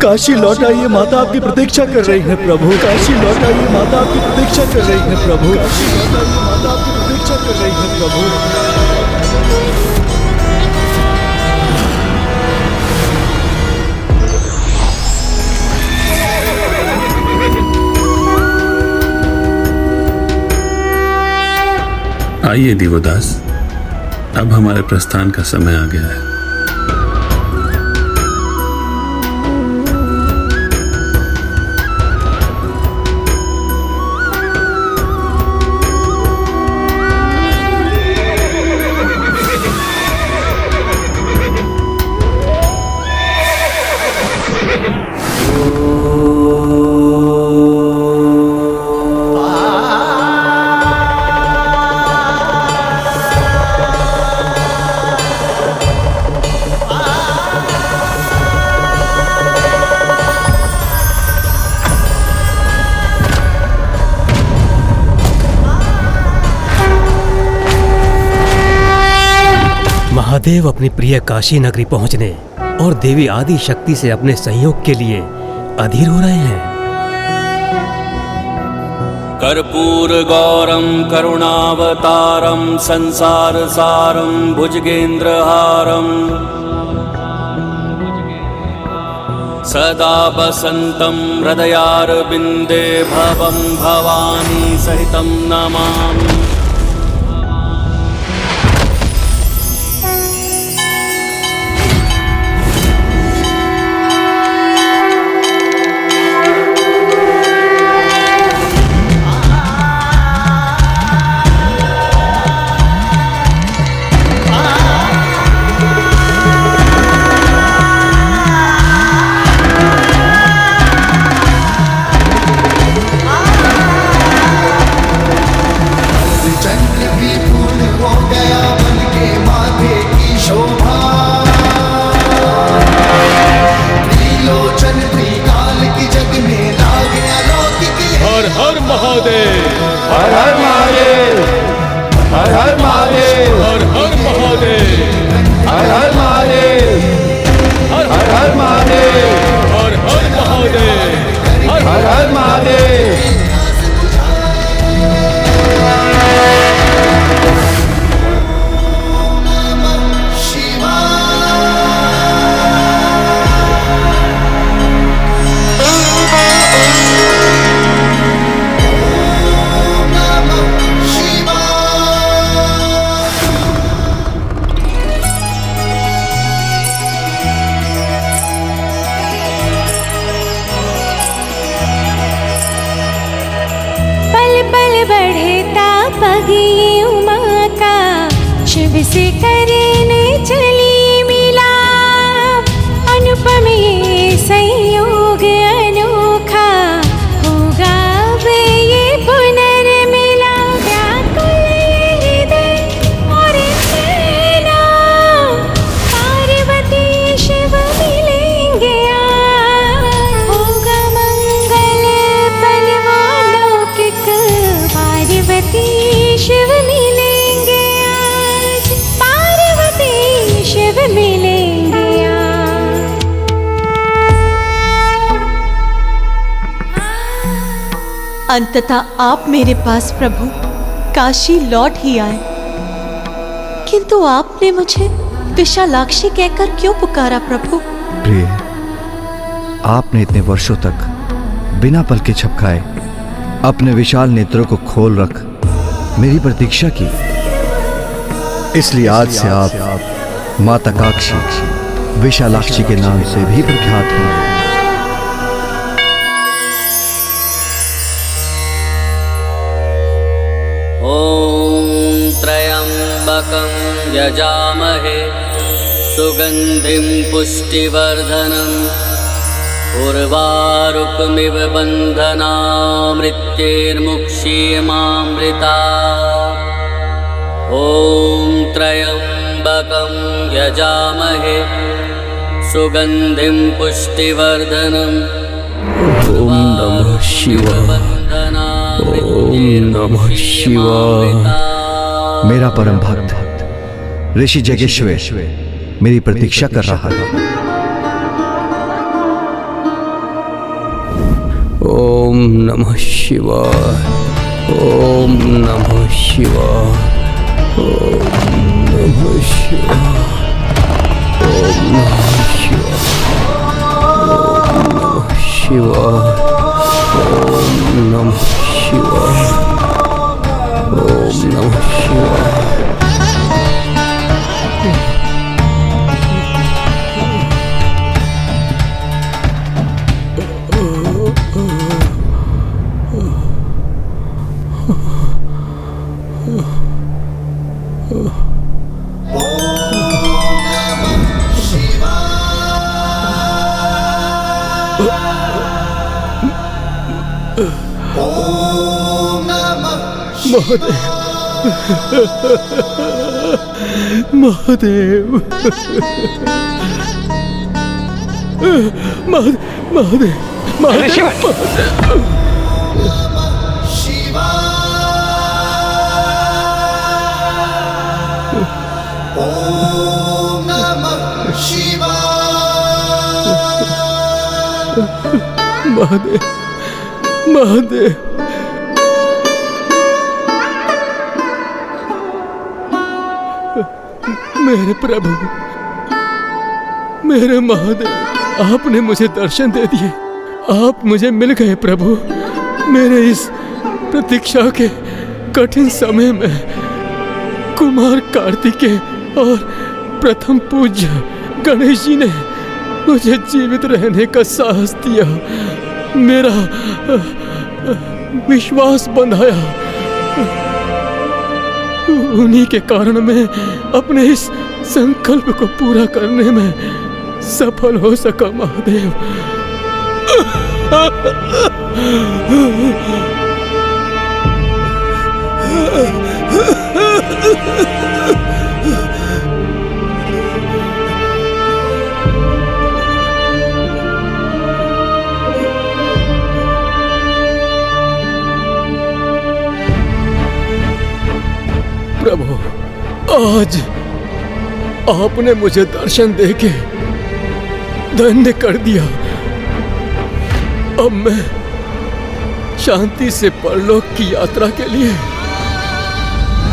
काशी लौट आइए, माता आपकी प्रतीक्षा कर रही है। प्रभु, काशी लौट आइए, माता आपकी प्रतीक्षा कर रही है। प्रभु, काशी लौट आइए, माता आपकी प्रतीक्षा कर रही है। प्रभु, आइए दिवोदास, अब हमारे प्रस्थान का समय आ गया है। महादेव अपनी प्रिय काशी नगरी पहुंचने और देवी आदि शक्ति से अपने संयोग के लिए अधीर हो रहे हैं। कर्पूर गौरम करुणावतारम संसार सारम भुजगेंद्रहारम सदा बसंतम हृदयारविंदे भवम भवानी सहितम नमामि। हर हर महादेव। लागी उमा का शिव से करने चली मिला। अनुपम ये संयोग अनोखा होगा अब ये पुनर्मिला। व्याकुल ये हृदय और नैना पार्वती शिव मिलेंगे आज। होगा मंगल परलौकिक पार्वती शिव मिलेंगे आज। पार्वती शिव मिलेंगे आज। अंततः आप मेरे पास प्रभु काशी लौट ही आए, किंतु आपने मुझे विशालाक्षी कहकर क्यों पुकारा प्रभु? प्रिय, आपने इतने वर्षों तक बिना पलके झपकाए अपने विशाल नेत्रों को खोल रख मेरी प्रतीक्षा की, इसलिए आज से आप माता काक्षी विशालाक्षी के नाम से भी प्रख्यात हैं। ॐ त्र्यम्बकं यजामहे सुगन्धिं पुष्टिवर्धनम् उर्वारुकमिव बन्धनामृत्यैर्मुक्षीयमामृता। ॐ त्र्यम्बकं यजामहे सुगन्धिं पुष्टिवर्धनम् ओम नमः शिवाय। ओम नमः शिवाय। मेरा परम भक्त ऋषि जगेश्वर मेरी प्रतीक्षा कर रहा है। ओम नमः शिवाय। ओम नमः शिवाय। ओम नमः शिवाय। ओम नमः शिवाय। ओम नमः शिवाय। ओम नमः शिवाय। महादेव। महादेव। महादेव। महादेव। मेरे प्रभु, मेरे महादेव, आपने मुझे दर्शन दे दिए। आप मुझे मिल गए प्रभु। मेरे इस प्रतीक्षा के कठिन समय में कुमार कार्तिकेय और प्रथम पूज्य गणेश जी ने मुझे जीवित रहने का साहस दिया, मेरा विश्वास बंधाया। उन्हीं के कारण मैं अपने इस संकल्प को पूरा करने में सफल हो सका महादेव। प्रभु, आज आपने मुझे दर्शन देके धन्य कर दिया। अब मैं शांति से परलोक की यात्रा के लिए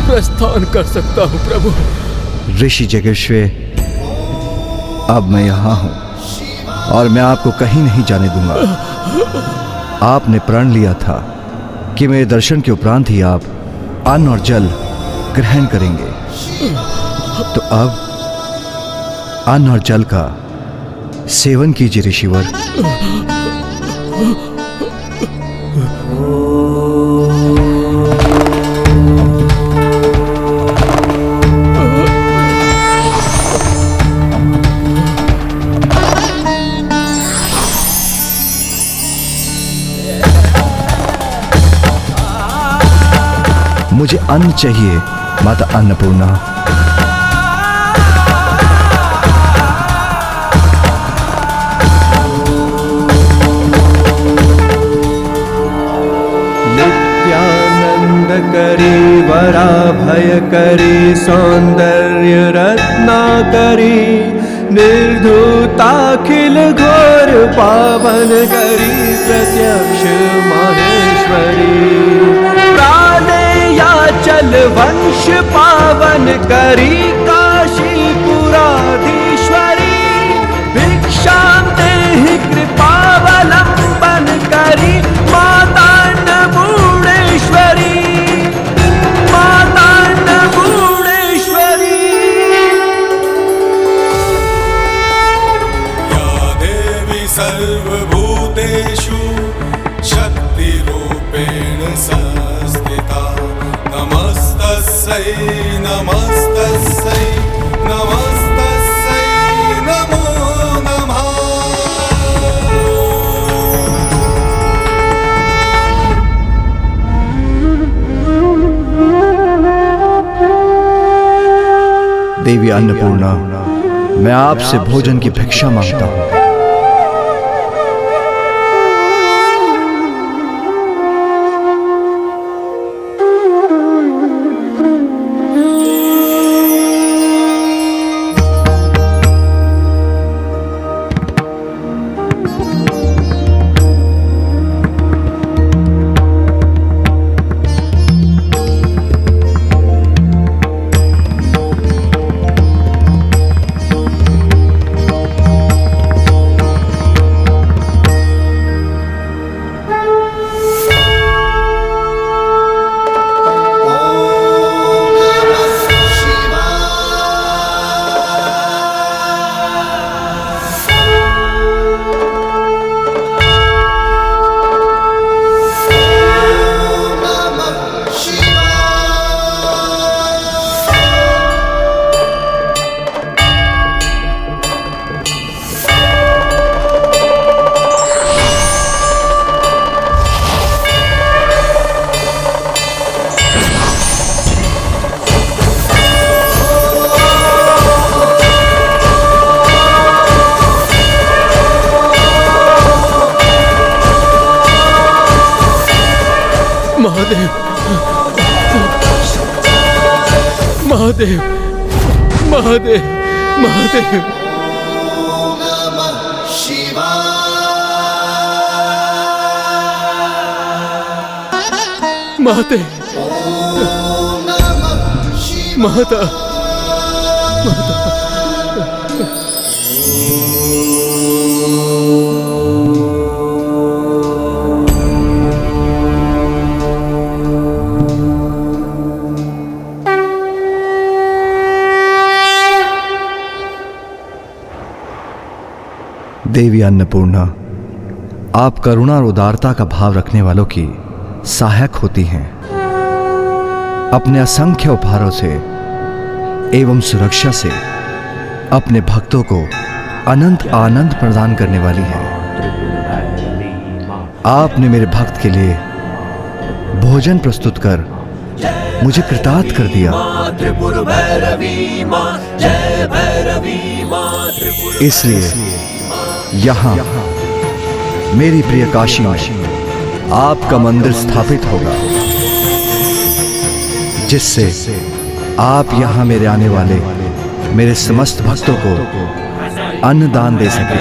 प्रस्थान कर सकता हूँ प्रभु। ऋषि जगेश्वर, अब मैं यहाँ हूँ और मैं आपको कहीं नहीं जाने दूंगा। आपने प्रण लिया था कि मेरे दर्शन के उपरांत ही आप अन्न और जल ग्रहण करेंगे, तो अब अन्न और जल का सेवन कीजिए ऋषिवर। मुझे अन्न चाहिए माता अन्नपूर्णा। नित्यानंद करी वरा भय करी सौंदर्य रत्ना करी निर्धूताखिल घोर पावन करी प्रत्यक्ष माहेश्वरी प्राणेया चल वंश पावन करी काशीपुराधीश्वरी भिक्षां देहि कृपावलंबन करी माता अन्नपूर्णेश्वरी माता अन्नपूर्णेश्वरी। सर्वभूतेषु शक्तिरूपेण संस्थिता नमस्तस्यै नमस्तस्यै नमस्तस्यै नमो नमः। देवी अन्नपूर्णा, मैं आपसे भोजन की भिक्षा मांगता हूँ। महादेव महादेव महादेव महादेव माते माता माता देवी अन्नपूर्णा, आप करुणा और उदारता का भाव रखने वालों की सहायक होती हैं। अपने असंख्य उपहारों से एवं सुरक्षा से अपने भक्तों को अनंत आनंद प्रदान करने वाली हैं। आपने मेरे भक्त के लिए भोजन प्रस्तुत कर मुझे कृतार्थ कर दिया। इसलिए यहाँ मेरी प्रिय काशी में आपका मंदिर स्थापित होगा, जिससे आप यहाँ मेरे आने वाले मेरे समस्त भक्तों को अन्नदान दे सकें।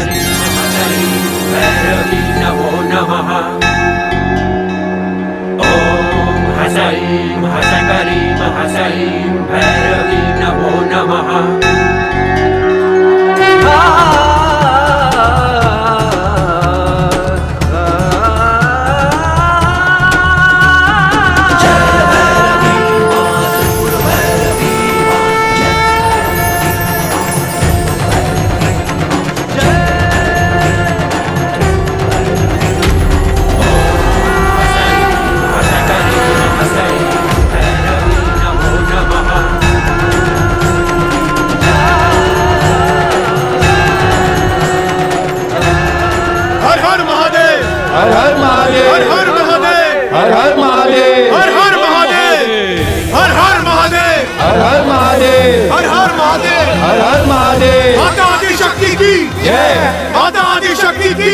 माता आदिशक्ति की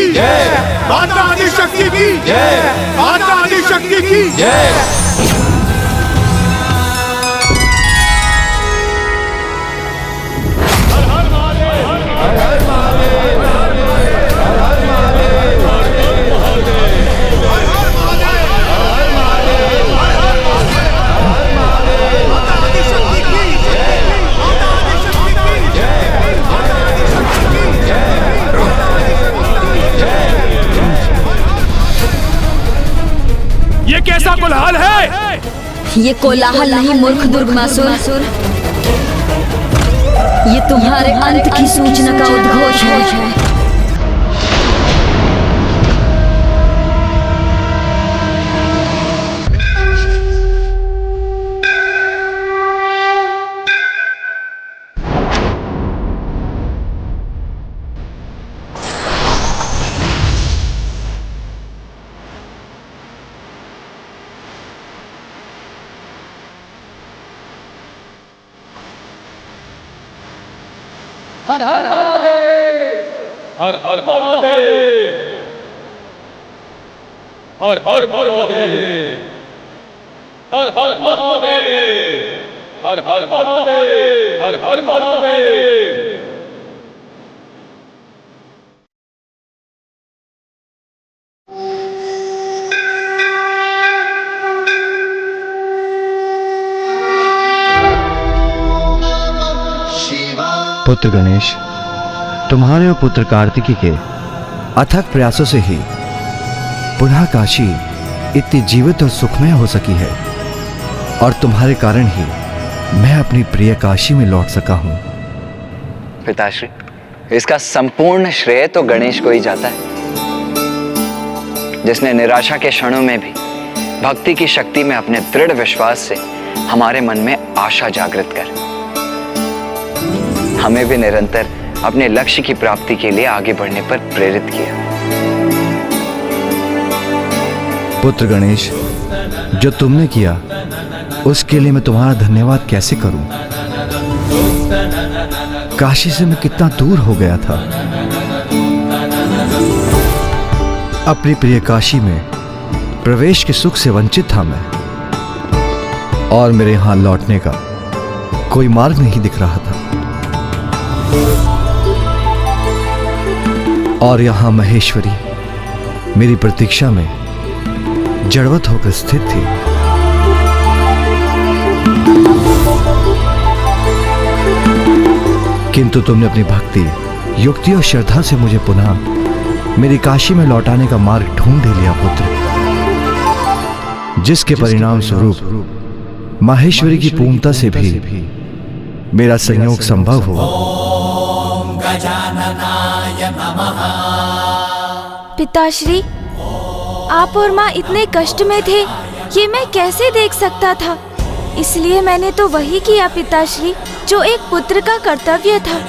माता आदिशक्ति की माता आदिशक्ति की ये कैसा कोलाहल है? ये कोलाहल नहीं मूर्ख दुर्गमासुर, ये तुम्हारे अंत की सूचना का उद्घोष है। हर हर महादेव, हर हर महादेव, हर हर महादेव, हर हर महादेव, हर हर महादेव, हर हर महादेव। पुत्र गणेश, तुम्हारे और पुत्र कार्तिकी के अथक प्रयासों से ही पुनः काशी इतनी जीवित और सुखमय हो सकी है, और तुम्हारे कारण ही मैं अपनी प्रिय काशी में लौट सका हूं। पिताश्री, इसका संपूर्ण श्रेय तो गणेश को ही जाता है, जिसने निराशा के क्षणों में भी भक्ति की शक्ति में अपने दृढ़ विश्वास से हमारे मन में आशा जागृत कर हमें भी निरंतर अपने लक्ष्य की प्राप्ति के लिए आगे बढ़ने पर प्रेरित किया। पुत्र गणेश, जो तुमने किया उसके लिए मैं तुम्हारा धन्यवाद कैसे करूं? काशी से मैं कितना दूर हो गया था। अपनी प्रिय काशी में प्रवेश के सुख से वंचित था मैं, और मेरे यहां लौटने का कोई मार्ग नहीं दिख रहा था। और यहां महेश्वरी मेरी प्रतीक्षा में जड़वत होकर स्थित थी। किंतु तुमने अपनी भक्ति, युक्ति और श्रद्धा से मुझे पुनः मेरी काशी में लौटाने का मार्ग ढूंढ लिया पुत्र, जिसके परिणाम स्वरूप माहेश्वरी की पूर्णता से भी मेरा संयोग संभव हुआ। पिताश्री, आप और माँ इतने कष्ट में थे, ये मैं कैसे देख सकता था? इसलिए मैंने तो वही किया पिताश्री, जो एक पुत्र का कर्तव्य था।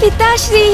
पिताश्री,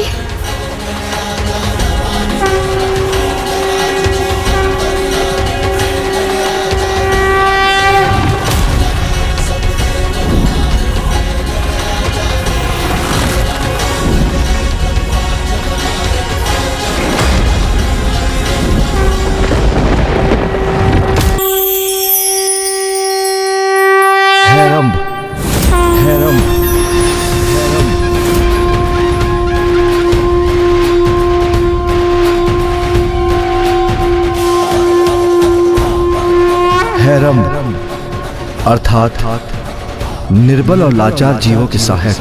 अर्थात निर्बल और लाचार जीवों के सहायक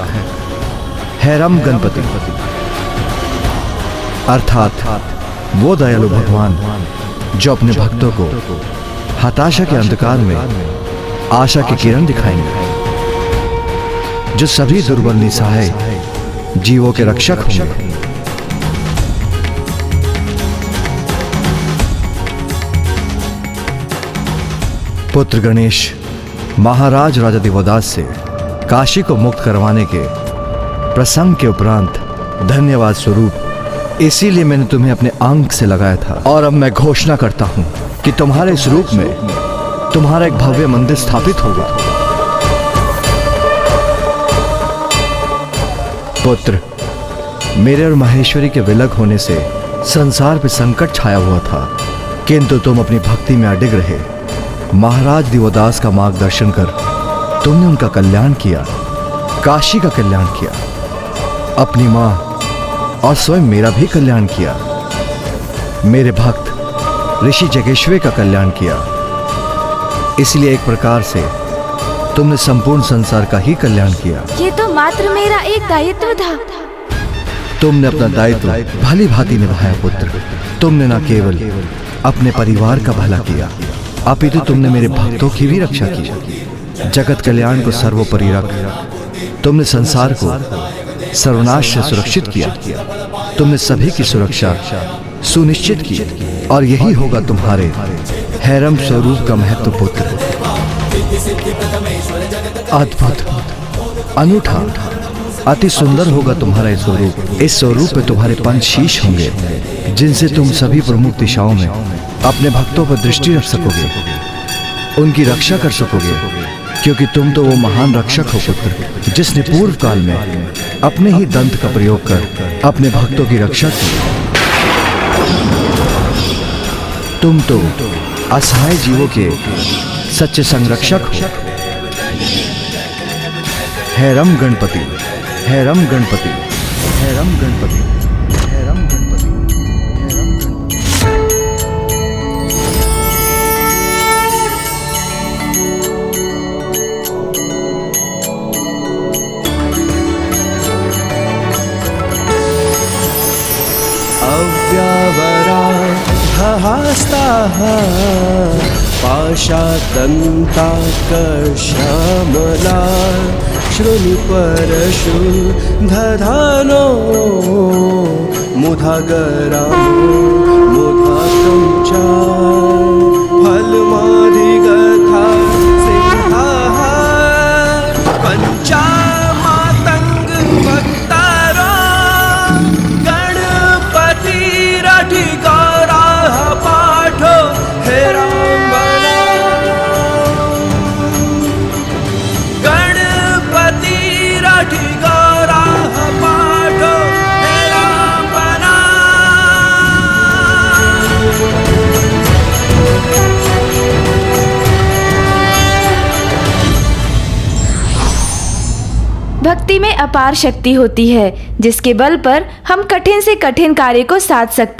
हैरम गणपति, अर्थात वो दयालु भगवान जो अपने भक्तों को हताशा के अंधकार में आशा की किरण दिखाएंगे, जो सभी दुर्बल निसहाय जीवों के रक्षक होंगे। पुत्र गणेश, महाराज राजा दिवोदास से काशी को मुक्त करवाने के प्रसंग के उपरांत धन्यवाद स्वरूप इसीलिए मैंने तुम्हें अपने अंक से लगाया था। और अब मैं घोषणा करता हूं कि तुम्हारे इस रूप में तुम्हारा एक भव्य मंदिर स्थापित होगा। पुत्र, मेरे और महेश्वरी के विलग होने से संसार पे संकट छाया हुआ था, किंतु तुम अपनी भक्ति में अडिग रहे। महाराज दिवोदास का मार्गदर्शन कर तुमने उनका कल्याण किया, काशी का कल्याण किया, अपनी मां और स्वयं मेरा भी कल्याण किया, मेरे भक्त ऋषि जगेश्वर का कल्याण किया। इसलिए एक प्रकार से तुमने संपूर्ण संसार का ही कल्याण किया। ये तो मात्र मेरा एक दायित्व था। तुमने अपना दायित्व भली भांति निभाया पुत्र। तुमने न केवल अपने परिवार का भला किया, अपितु तुमने मेरे भक्तों की भी रक्षा की। जगत कल्याण को सर्वोपरि रख तुमने संसार को सर्वनाश से सुरक्षित किया। तुमने सभी की सुरक्षा सुनिश्चित की, और यही होगा तुम्हारे हैरम स्वरूप का महत्व पुत्र। अद्भुत, अनूठा, अति सुंदर होगा तुम्हारा इस स्वरूप। इस स्वरूप में तुम्हारे 5 शीश होंगे, जिनसे तुम सभी प्रमुख दिशाओं में अपने भक्तों पर दृष्टि रख सकोगे, उनकी रक्षा कर सकोगे, क्योंकि तुम तो वो महान रक्षक हो पुत्र, जिसने पूर्व काल में अपने ही दंत का प्रयोग कर अपने भक्तों की रक्षा की। तुम तो असहाय जीवों के सच्चे संरक्षक हो। हैरम गणपति, हैरम गणपति, हैरम गणपति, हैरम गणपति, हैरम गणपति। अव्यावराहस्ताः पाशादन्ताकर्षमला शृणुपरशु दधानो मुधागरामो मुधातं च फलमाधिगथा सिद्धाः पञ्चामातङ्ग भक्तारो गणपतिरधिकाराः पाठो हेराम्बरा गणपतिरधिकाराः पाठो हेराम्बरा। भक्ति में अपार शक्ति होती है, जिसके बल पर हम कठिन से कठिन कार्य को साध सकते